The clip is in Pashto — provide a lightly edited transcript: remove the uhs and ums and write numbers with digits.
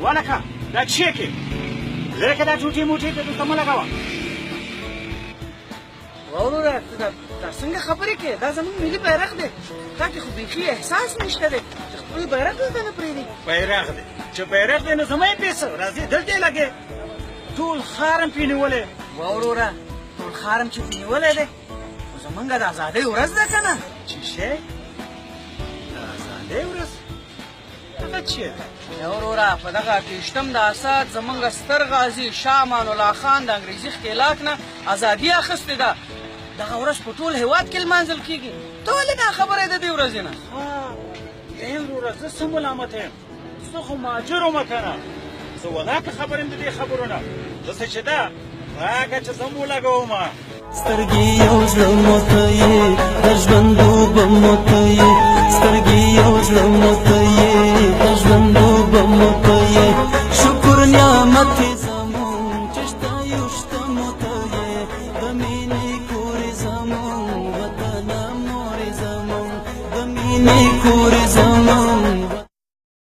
ولکه دا کښې کې لرې که دا ټوټې موټې ته دلته مه لګوه وروره دا څنګه خبرې کوې دا زموږ ملي بیرغ دی تا کې خو بیخي احساس نشته دی چې خپل بیرغ دلته نه پرېږدي بیرغ دی چې بیرغ دی نو زما یې پیسه راځې دلته یې لګې ټول ښار هم پې نیولی وروره ټول ښار هم چې پې نیولی دی خو زمونږ د ازادۍ ورځ ده که نه چې شی د ازادۍ ورځ هغه چیرته وروره په دغه 28 د اسد زمونږ ستر غازي شاه امان الله خان د انګریزي ښکېلاک نه ازادي اخیستې ده دغه ورځ په ټول هېواد کې لمانځل کېږي ته ولې ناخبره یې د دې ورځې نه ای وروره زه څه ملامت یم زه خو مهاجر وم که نه زه ولاکه خبر یم د دې خبرو نه داسې چې ده راکه چې زه م ولګوم سترګې یو زړه مو ته یې د ژوند اوبه مو ته یې سترګې یو زړه مو ته یې د ژوند اوبه مو ته یې شکر نعمت یې زمون چې شته یو شته مو ته یې د مینې کور یې زمون وطنه مور یې زمون د مینې کور